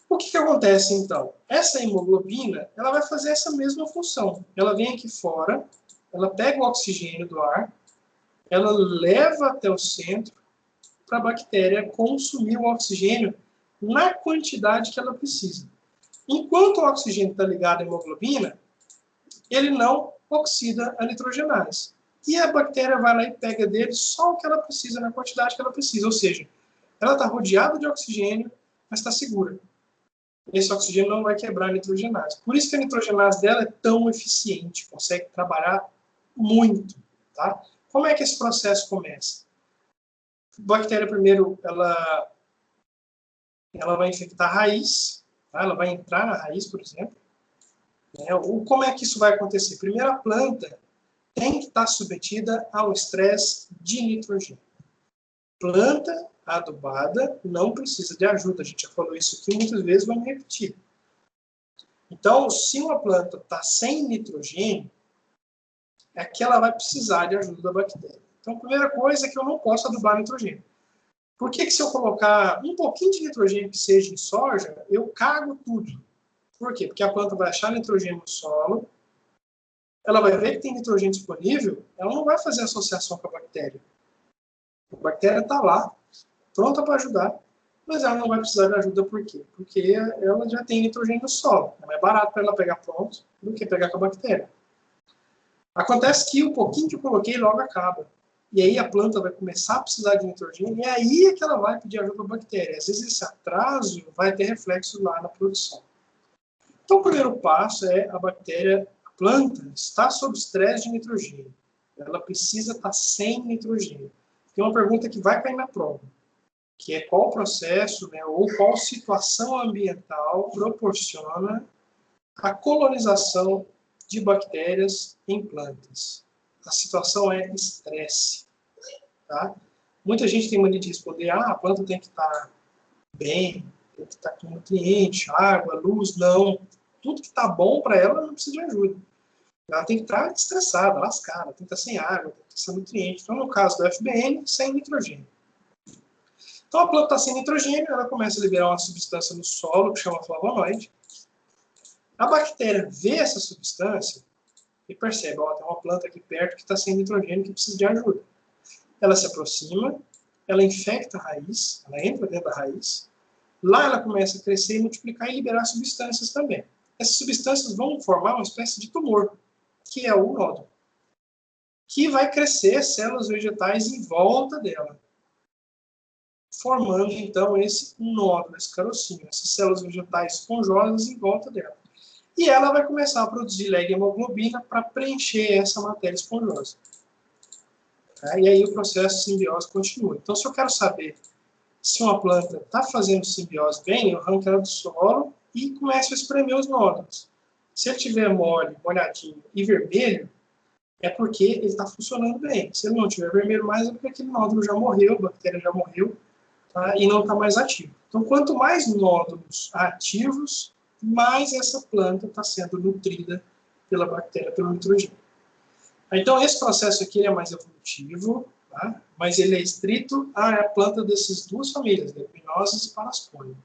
O que acontece, então? Essa hemoglobina, ela vai fazer essa mesma função. Ela vem aqui fora, ela pega o oxigênio do ar, ela leva até o centro para a bactéria consumir o oxigênio na quantidade que ela precisa. Enquanto o oxigênio está ligado à hemoglobina, ele não oxida a nitrogenase. E a bactéria vai lá e pega dele só o que ela precisa, na quantidade que ela precisa. Ou seja, ela está rodeada de oxigênio, mas está segura. Esse oxigênio não vai quebrar a nitrogenase. Por isso que a nitrogenase dela é tão eficiente, consegue trabalhar muito. Tá? Como é que esse processo começa? A bactéria, primeiro, ela vai infectar a raiz, tá? Ela vai entrar na raiz, por exemplo. Como é que isso vai acontecer? Primeiro, a planta tem que estar submetida ao estresse de nitrogênio. Planta adubada não precisa de ajuda. A gente já falou isso aqui muitas vezes, vamos repetir. Então, se uma planta está sem nitrogênio, é que ela vai precisar de ajuda da bactéria. Então, a primeira coisa é que eu não posso adubar nitrogênio. Por que se eu colocar um pouquinho de nitrogênio que seja em soja, eu cago tudo? Por quê? Porque a planta vai achar nitrogênio no solo, ela vai ver que tem nitrogênio disponível, ela não vai fazer associação com a bactéria. A bactéria está lá, pronta para ajudar, mas ela não vai precisar de ajuda por quê? Porque ela já tem nitrogênio no solo. É mais barato para ela pegar pronto do que pegar com a bactéria. Acontece que o pouquinho que eu coloquei logo acaba. E aí a planta vai começar a precisar de nitrogênio, e aí é que ela vai pedir ajuda para a bactéria. Às vezes esse atraso vai ter reflexo lá na produção. Então o primeiro passo é a bactéria, a planta, está sob estresse de nitrogênio. Ela precisa estar sem nitrogênio. Tem uma pergunta que vai cair na prova, que é qual processo, ou qual situação ambiental proporciona a colonização de bactérias em plantas. A situação é estresse. Tá? Muita gente tem mania de responder, a planta tem que estar bem, tem que estar com nutriente, água, luz. Não. Tudo que está bom para ela não precisa de ajuda. Ela tem que estar estressada, lascada, tem que estar sem água, tem que estar sem nutriente. Então, no caso do FBN, sem nitrogênio. Então, a planta está sem nitrogênio, ela começa a liberar uma substância no solo que chama flavonoide. A bactéria vê essa substância e percebe, tem uma planta aqui perto que está sem nitrogênio que precisa de ajuda. Ela se aproxima, ela infecta a raiz, ela entra dentro da raiz. Lá ela começa a crescer e multiplicar e liberar substâncias também. Essas substâncias vão formar uma espécie de tumor, que é o nódulo, que vai crescer células vegetais em volta dela, formando então esse nódulo, esse carocinho, essas células vegetais esponjosas em volta dela. E ela vai começar a produzir leg-hemoglobina para preencher essa matéria esponjosa. Tá? E aí o processo de simbiose continua. Então, se eu quero saber se uma planta está fazendo simbiose bem, eu arranco ela do solo e começo a espremer os nódulos. Se ele estiver mole, molhadinho e vermelho, é porque ele está funcionando bem. Se ele não estiver vermelho mais, é porque aquele nódulo já morreu, a bactéria já morreu, tá? E não está mais ativo. Então, quanto mais nódulos ativos, mais essa planta está sendo nutrida pela bactéria, pelo nitrogênio. Então, esse processo aqui é mais evolutivo, tá? Mas ele é estrito à planta dessas duas famílias, leguminosas e paraspônia.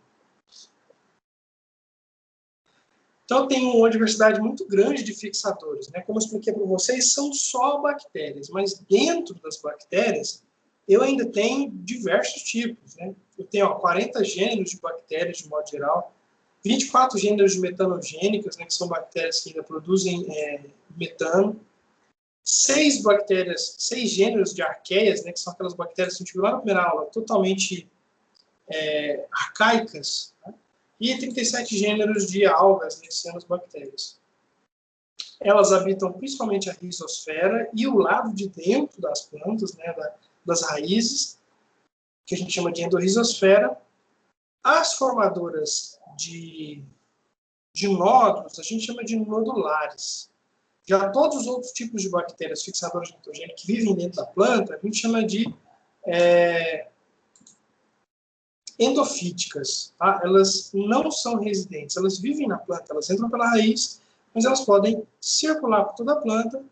Então, tem uma diversidade muito grande de fixadores. Né? Como eu expliquei para vocês, são só bactérias, mas dentro das bactérias, eu ainda tenho diversos tipos. Né? Eu tenho 40 gêneros de bactérias, de modo geral. 24 gêneros de metanogênicas, né, que são bactérias que ainda produzem metano. 6 gêneros de arqueias, né, que são aquelas bactérias que a gente viu lá na primeira aula, totalmente arcaicas, né? E 37 gêneros de algas, né, cianobactérias. Elas habitam principalmente a rizosfera e o lado de dentro das plantas, né, das raízes, que a gente chama de endorrizosfera. As formadoras de nódulos, a gente chama de nodulares. Já todos os outros tipos de bactérias fixadoras de nitrogênio que vivem dentro da planta, a gente chama de endofíticas. Tá? Elas não são residentes, elas vivem na planta, elas entram pela raiz, mas elas podem circular por toda a planta,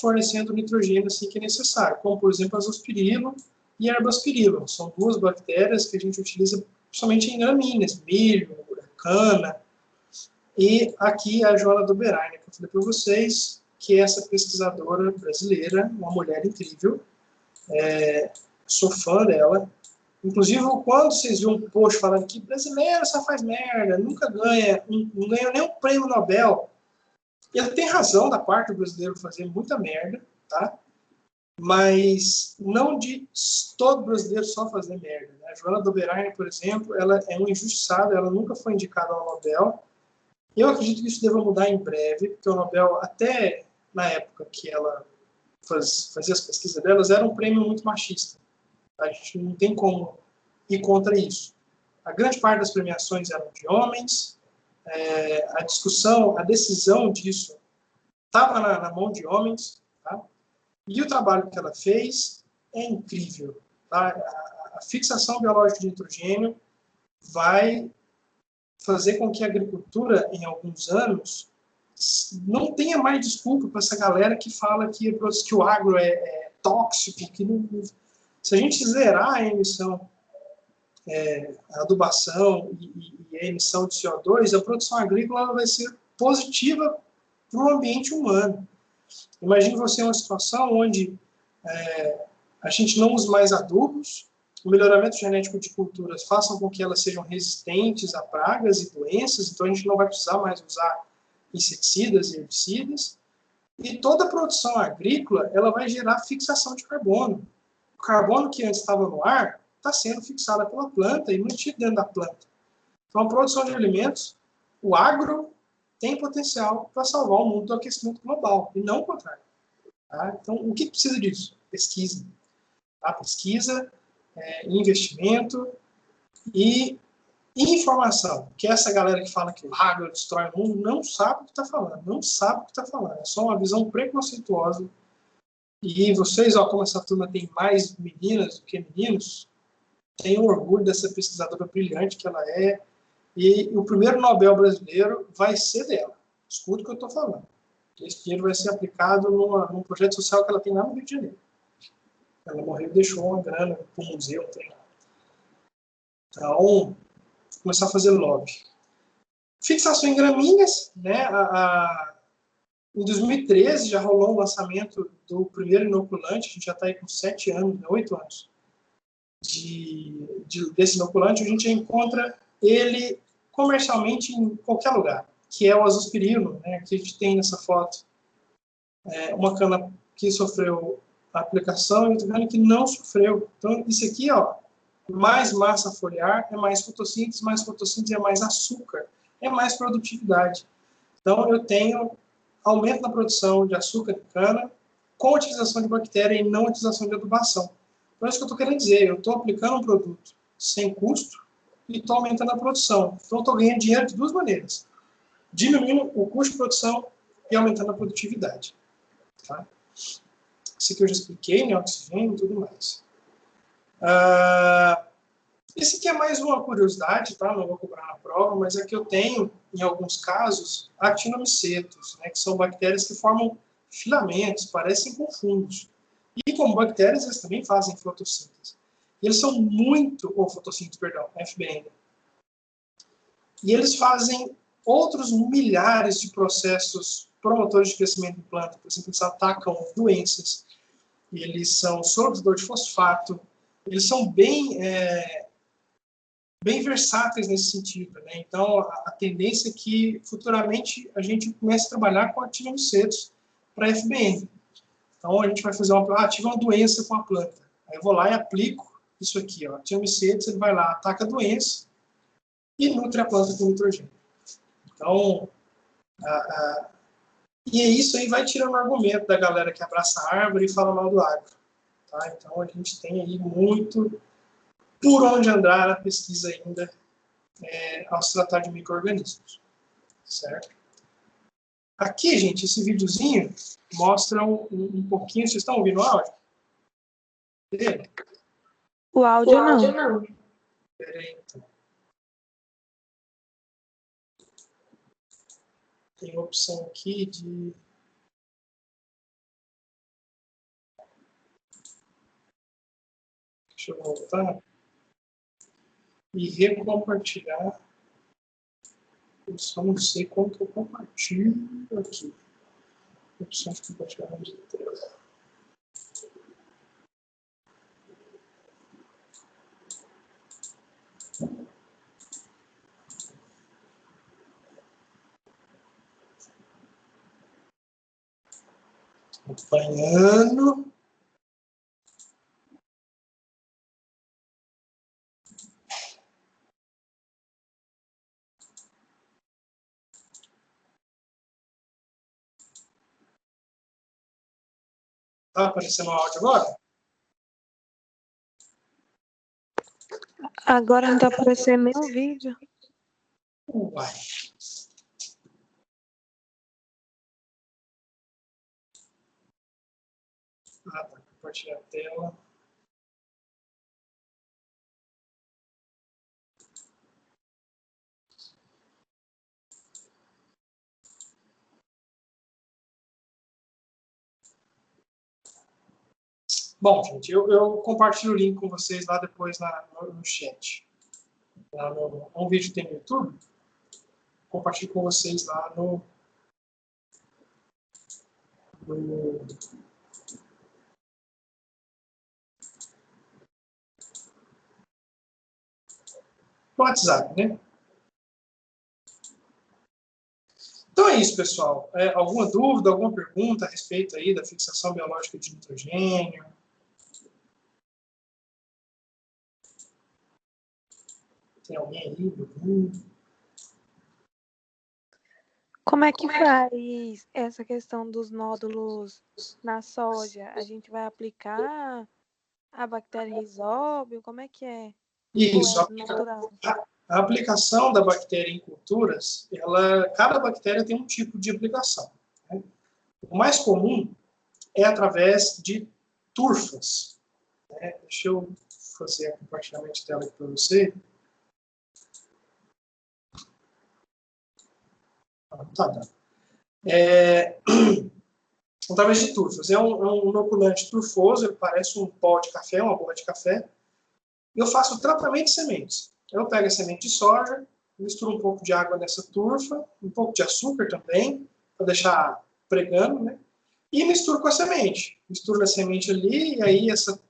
fornecendo nitrogênio assim que é necessário, como, por exemplo, azospirilo e erbospirilo. São 2 bactérias que a gente utiliza principalmente em gramíneas, milho, cana. E aqui a Joana Doberai, né, que eu falei para vocês, que é essa pesquisadora brasileira, uma mulher incrível. Sou fã dela. Inclusive, quando vocês viram um post falando que brasileiro só faz merda, nunca ganha, não ganha nenhum prêmio Nobel, ele tem razão da parte do brasileiro fazer muita merda, tá? Mas não de todo brasileiro só fazer merda. Né? A Joana Doberai, por exemplo, ela é uma injustiçada, ela nunca foi indicada ao Nobel. Eu acredito que isso deva mudar em breve, porque o Nobel, até na época que ela fazia as pesquisas delas, era um prêmio muito machista. A gente não tem como ir contra isso. A grande parte das premiações eram de homens, a decisão disso estava na mão de homens, tá? E o trabalho que ela fez é incrível. Tá? A fixação biológica de nitrogênio vai fazer com que a agricultura, em alguns anos, não tenha mais desculpa para essa galera que fala que o agro é tóxico, que não, se a gente zerar a emissão, a adubação e a emissão de CO2, a produção agrícola vai ser positiva para o ambiente humano. Imagine você em uma situação onde a gente não use mais adubos, o melhoramento genético de culturas façam com que elas sejam resistentes a pragas e doenças, então a gente não vai precisar mais usar inseticidas e herbicidas, e toda a produção agrícola ela vai gerar fixação de carbono. O carbono que antes estava no ar está sendo fixado pela planta e mantido dentro da planta. Então a produção de alimentos, o agro tem potencial para salvar o mundo do aquecimento global, e não o contrário. Tá? Então, o que precisa disso? Pesquisa. Tá? Pesquisa, investimento e informação. Que essa galera que fala que o agro destrói o mundo não sabe o que está falando. Não sabe o que está falando. É só uma visão preconceituosa. E vocês, como essa turma tem mais meninas do que meninos, tenham orgulho dessa pesquisadora brilhante que ela é. E o primeiro Nobel brasileiro vai ser dela. Escuta o que eu estou falando. Esse dinheiro vai ser aplicado num projeto social que ela tem lá no Rio de Janeiro. Ela morreu e deixou uma grana para o museu. Então, começar a fazer lobby. Fixação em gramíneas, né? Em 2013 já rolou o lançamento do primeiro inoculante, a gente já está aí com 7 anos, 8 anos desse inoculante, a gente já encontra ele comercialmente em qualquer lugar, que é o azospirilo, né, que a gente tem nessa foto. Uma cana que sofreu a aplicação e outra cana que não sofreu. Então, isso aqui, ó, mais massa foliar é mais fotossíntese é mais açúcar, é mais produtividade. Então, eu tenho aumento na produção de açúcar de cana com utilização de bactéria e não utilização de adubação. Então, é isso que eu estou querendo dizer. Eu estou aplicando um produto sem custo e estou aumentando a produção. Então, eu estou ganhando dinheiro de 2 maneiras. Diminuindo o custo de produção e aumentando a produtividade. Tá? Isso aqui eu já expliquei, né? Oxigênio e tudo mais. Esse aqui é mais uma curiosidade, tá? Não vou cobrar na prova, mas é que eu tenho, em alguns casos, actinomicetos, né? Que são bactérias que formam filamentos, parecem com fungos. E como bactérias, eles também fazem fotossíntese. E eles são fotossíntese, perdão, FBN. E eles fazem outros milhares de processos promotores de crescimento de planta. Por exemplo, eles atacam doenças, eles são solubilizador de fosfato, eles são bem bem versáteis nesse sentido, né? Então, a tendência é que, futuramente, a gente comece a trabalhar com actinomicetos para FBN. Então, a gente vai fazer tive uma doença com a planta. Aí eu vou lá e aplico isso aqui, ó, actinomicetos, ele vai lá, ataca a doença e nutre a planta com nitrogênio. Então, e é isso aí vai tirando o argumento da galera que abraça a árvore e fala mal do agro. Tá? Então, a gente tem aí muito por onde andar na pesquisa ainda ao se tratar de micro-organismos. Certo? Aqui, gente, esse videozinho mostra um pouquinho... Vocês estão ouvindo o áudio? O áudio não. Peraí, então. Tem a opção aqui de... Deixa eu voltar. E recompartilhar. Eu só não sei como que eu compartilho aqui. Opção de compartilhamento de tela. Acompanhando. Tá aparecendo o áudio agora? Agora não está aparecendo nenhum vídeo. Uai. Ah, tá. Compartilhar a tela. Bom, gente, eu compartilho o link com vocês lá depois no chat. Lá um vídeo que tem no YouTube. Compartilho com vocês lá no WhatsApp, né? Então é isso, pessoal. Alguma dúvida, alguma pergunta a respeito aí da fixação biológica de nitrogênio? Tem alguém aí? Como é que faz essa questão dos nódulos na soja? A gente vai aplicar a bactéria Rhizóbio? Como é que é? Isso, Ou é natural? a aplicação da bactéria em culturas, cada bactéria tem um tipo de aplicação. Né? O mais comum é através de turfas. Né? Deixa eu fazer o compartilhamento de tela aqui para você. Tá dando. Através de turfas. É um inoculante turfoso, ele parece um pó de café, uma borra de café. Eu faço o tratamento de sementes. Eu pego a semente de soja, misturo um pouco de água nessa turfa, um pouco de açúcar também, para deixar pregando, né? E misturo com a semente. Misturo a semente ali, e aí essa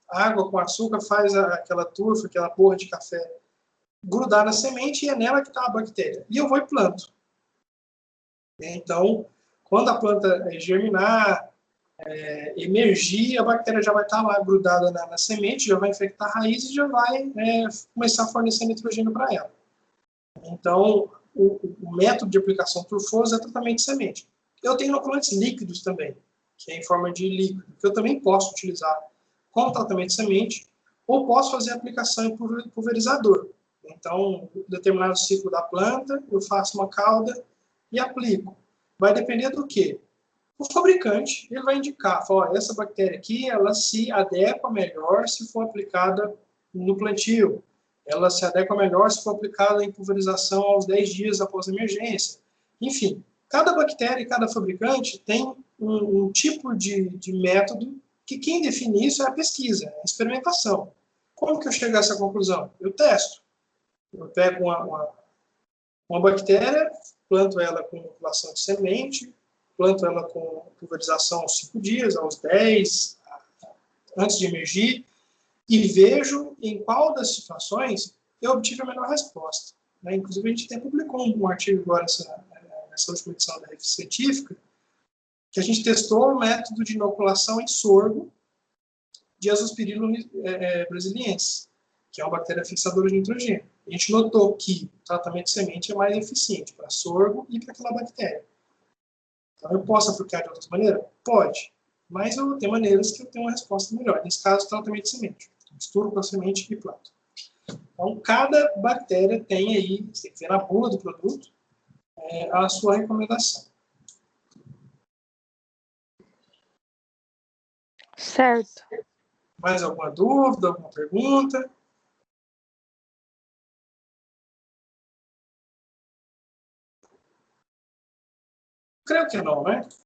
água com açúcar faz aquela turfa, aquela borra de café grudar na semente, e é nela que está a bactéria. E eu vou e planto. Então, quando a planta germinar, emergir, a bactéria já vai estar lá grudada na semente, já vai infectar a raiz e já vai começar a fornecer nitrogênio para ela. Então, o método de aplicação turfoso é tratamento de semente. Eu tenho inoculantes líquidos também, que é em forma de líquido, que eu também posso utilizar como tratamento de semente, ou posso fazer aplicação em pulverizador. Então, em determinado ciclo da planta, eu faço uma cauda e aplico. Vai depender do quê? O fabricante ele vai indicar, fala, essa bactéria aqui, ela se adequa melhor se for aplicada no plantio. Ela se adequa melhor se for aplicada em pulverização aos 10 dias após a emergência. Enfim, cada bactéria e cada fabricante tem um tipo de método que quem define isso é a pesquisa, a experimentação. Como que eu chego a essa conclusão? Eu testo. Eu pego uma bactéria, planto ela com inoculação de semente, planto ela com pulverização aos 5 dias, aos 10, antes de emergir, e vejo em qual das situações eu obtive a melhor resposta. Né? Inclusive, a gente até publicou um artigo agora, nessa última edição da revista científica, que a gente testou o método de inoculação em sorgo de Azospirillum brasiliensis, que é uma bactéria fixadora de nitrogênio. A gente notou que o tratamento de semente é mais eficiente para sorgo e para aquela bactéria. Então, eu posso aplicar de outras maneiras? Pode. Mas eu tenho maneiras que eu tenho uma resposta melhor. Nesse caso, tratamento de semente. Misturo com a semente e planto. Então, cada bactéria tem aí, você tem que ver na bula do produto, a sua recomendação. Certo. Mais alguma dúvida, alguma pergunta? Creio que não, né?